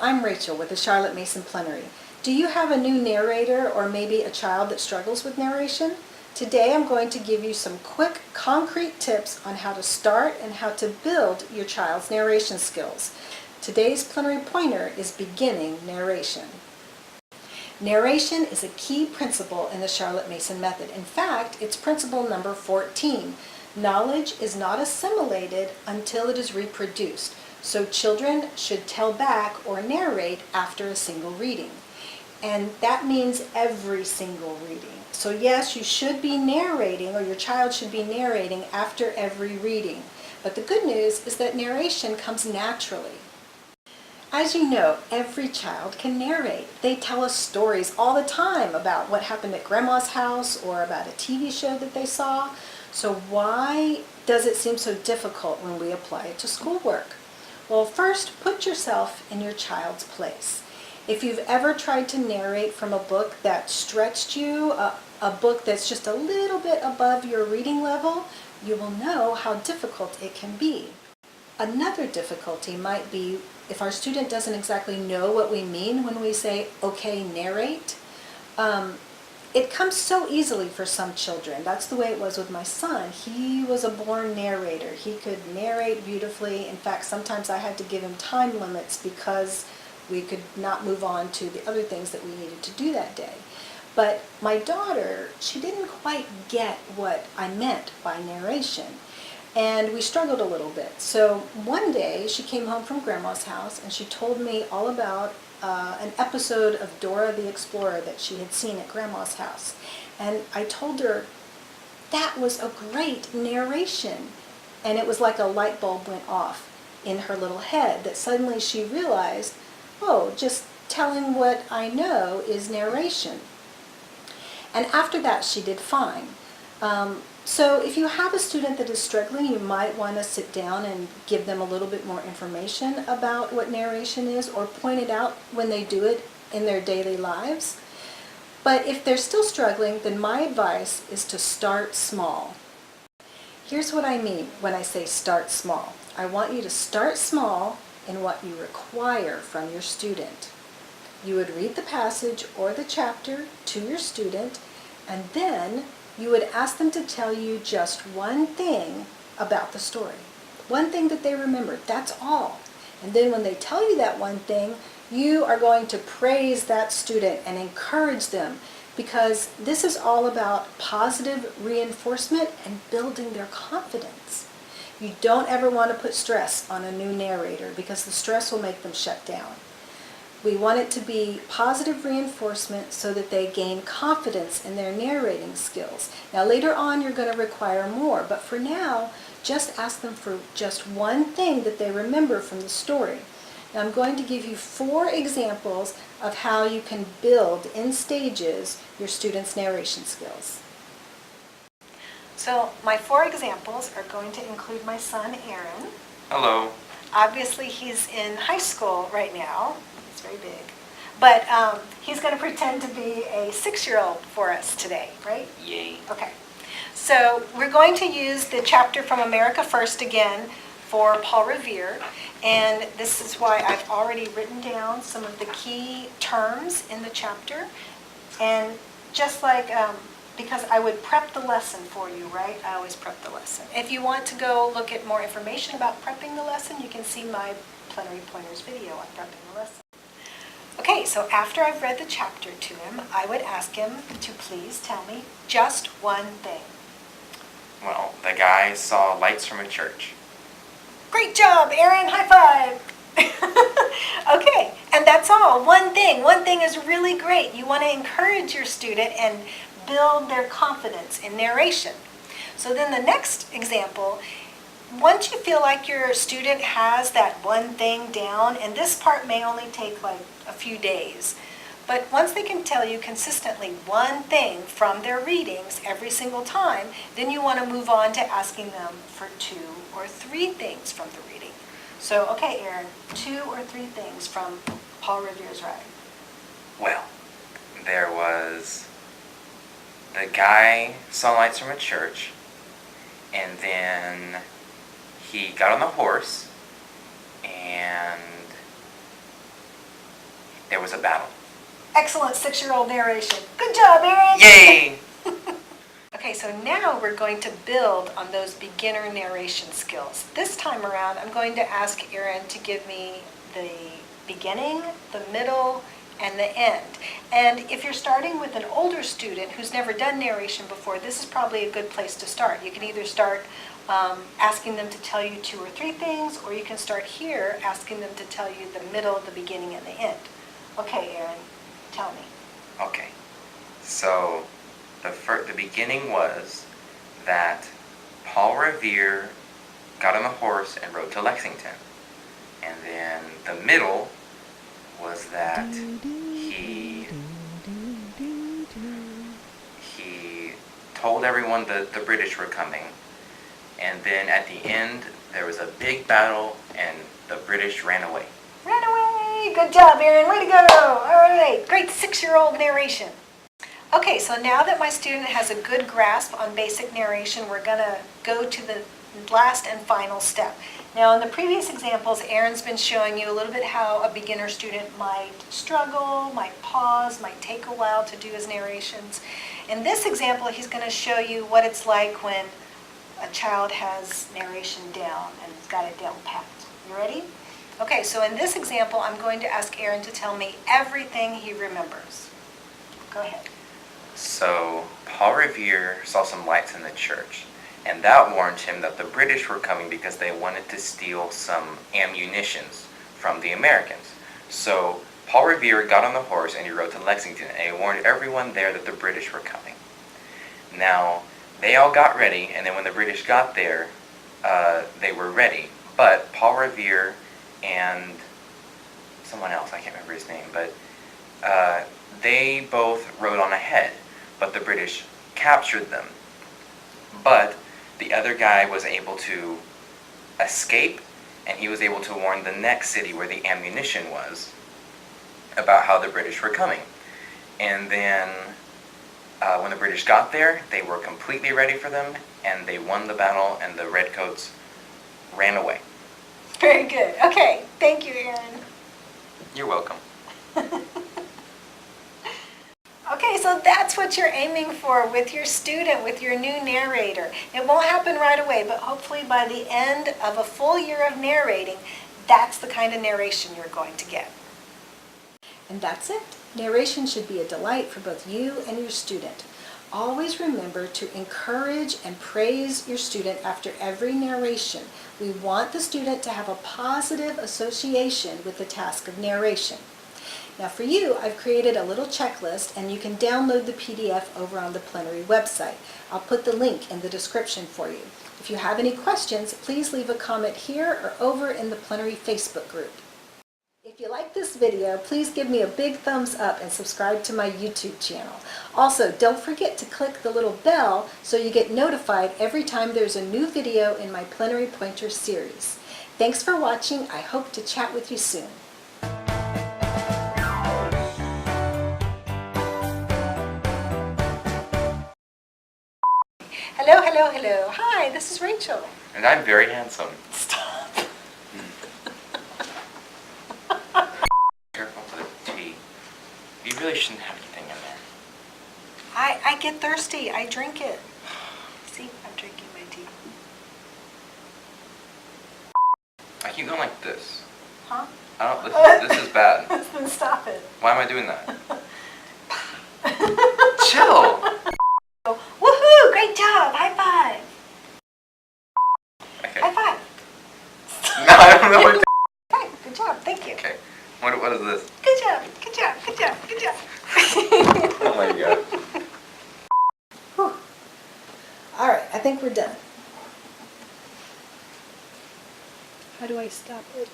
I'm Rachel with the Charlotte Mason Plenary. Do you have a new narrator or maybe a child that struggles with narration? Today I'm going to give you some quick, concrete tips on how to start and how to build your child's narration skills. Today's Plenary Pointer is beginning narration. Narration is a key principle in the Charlotte Mason method. In fact, it's principle number 14. Knowledge is not assimilated until it is reproduced. So children should tell back or narrate after a single reading. And that means every single reading. So yes, you should be narrating, or your child should be narrating after every reading. But the good news is that narration comes naturally. As you know, every child can narrate. They tell us stories all the time about what happened at Grandma's house or about a TV show that they saw. So why does it seem so difficult when we apply it to schoolwork? Well, first, put yourself in your child's place. If you've ever tried to narrate from a book that stretched you, a book that's just a little bit above your reading level, you will know how difficult it can be. Another difficulty might be if our student doesn't exactly know what we mean when we say, okay, narrate. It comes so easily for some children. That's the way it was with my son. He was a born narrator. He could narrate beautifully. In fact, sometimes I had to give him time limits because we could not move on to the other things that we needed to do that day. But my daughter, she didn't quite get what I meant by narration. And we struggled a little bit. So one day she came home from Grandma's house and she told me all about an episode of Dora the Explorer that she had seen at Grandma's house. And I told her that was a great narration. And it was like a light bulb went off in her little head that suddenly she realized, oh, just telling what I know is narration. And after that she did fine. So if you have a student that is struggling, you might want to sit down and give them a little bit more information about what narration is, or point it out when they do it in their daily lives. But if they're still struggling, then my advice is to start small. Here's what I mean when I say start small. I want you to start small in what you require from your student. You would read the passage or the chapter to your student, and then you would ask them to tell you just one thing about the story. One thing that they remembered, that's all. And then when they tell you that one thing, you are going to praise that student and encourage them, because this is all about positive reinforcement and building their confidence. You don't ever want to put stress on a new narrator because the stress will make them shut down. We want it to be positive reinforcement so that they gain confidence in their narrating skills. Now later on you're going to require more, but for now, just ask them for just one thing that they remember from the story. Now I'm going to give you 4 examples of how you can build in stages your students' narration skills. So my 4 examples are going to include my son, Aaron. Hello. Obviously he's in high school right now. Very big. But he's going to pretend to be a 6-year-old for us today, right? Yay. Okay. So we're going to use the chapter from America First again for Paul Revere. And this is why I've already written down some of the key terms in the chapter. And just like, because I would prep the lesson for you, right? I always prep the lesson. If you want to go look at more information about prepping the lesson, you can see my Plenary Pointers video on prepping the lesson. Okay, so after I've read the chapter to him, I would ask him to please tell me just one thing. Well, the guy saw lights from a church. Great job, Aaron. High five. Okay, and that's all. One thing. One thing is really great. You want to encourage your student and build their confidence in narration. So then the next example, once you feel like your student has that one thing down, and this part may only take like a few days, but once they can tell you consistently one thing from their readings every single time, then you want to move on to asking them for 2 or 3 things from the reading. So, okay, Aaron, 2 or 3 things from Paul Revere's writing. Well, there was the guy saw lights from a church, and then he got on the horse and there was a battle. Excellent 6-year-old narration. Good job, Aaron. Yay! Okay, so now we're going to build on those beginner narration skills. This time around, I'm going to ask Aaron to give me the beginning, the middle, and the end. And if you're starting with an older student who's never done narration before, this is probably a good place to start. You can either start asking them to tell you 2 or 3 things, or you can start here asking them to tell you the middle, the beginning, and the end. Okay, Aaron, tell me. Okay, so the beginning was that Paul Revere got on a horse and rode to Lexington. And then the middle was that he told everyone that the British were coming. And then at the end, there was a big battle and the British ran away. Ran away! Good job, Aaron. Way to go! All right, great 6-year-old narration. Okay, so now that my student has a good grasp on basic narration, we're going to go to the last and final step. Now, in the previous examples, Aaron's been showing you a little bit how a beginner student might struggle, might pause, might take a while to do his narrations. In this example, he's going to show you what it's like when a child has narration down and has got it down pat. You ready? Okay, so in this example, I'm going to ask Aaron to tell me everything he remembers. Go ahead. So Paul Revere saw some lights in the church, and that warned him that the British were coming because they wanted to steal some ammunitions from the Americans. So Paul Revere got on the horse and he rode to Lexington, and he warned everyone there that the British were coming. Now, they all got ready, and then when the British got there, they were ready. But Paul Revere and someone else, I can't remember his name, but they both rode on ahead, but the British captured them. But the other guy was able to escape, and he was able to warn the next city where the ammunition was about how the British were coming. And then when the British got there, they were completely ready for them, and they won the battle, and the redcoats ran away. Very good. Okay, thank you, Aaron. You're welcome. Okay, so that's what you're aiming for with your student, with your new narrator. It won't happen right away, but hopefully by the end of a full year of narrating, that's the kind of narration you're going to get. And that's it. Narration should be a delight for both you and your student. Always remember to encourage and praise your student after every narration. We want the student to have a positive association with the task of narration. Now for you, I've created a little checklist, and you can download the PDF over on the Plenary website. I'll put the link in the description for you. If you have any questions, please leave a comment here or over in the Plenary Facebook group. If you like this video, please give me a big thumbs up and subscribe to my YouTube channel. Also, don't forget to click the little bell so you get notified every time there's a new video in my Plenary Pointers series. Thanks for watching. I hope to chat with you soon. Hello, hello, hello. Hi, this is Rachel. And I'm very handsome. Stop. Careful with the tea. You really shouldn't have anything in there. I get thirsty. I drink it. See, I'm drinking my tea. I keep going like this. Huh? This is bad. Then stop it. Why am I doing that? Chill! Woohoo! Great job! High five! Okay. High five! No, I don't know what to Okay, good job. Thank you. Okay. What is this? Good job. Good job. Good job. Good job. Oh my god. Whew. All right, I think we're done. How do I stop it?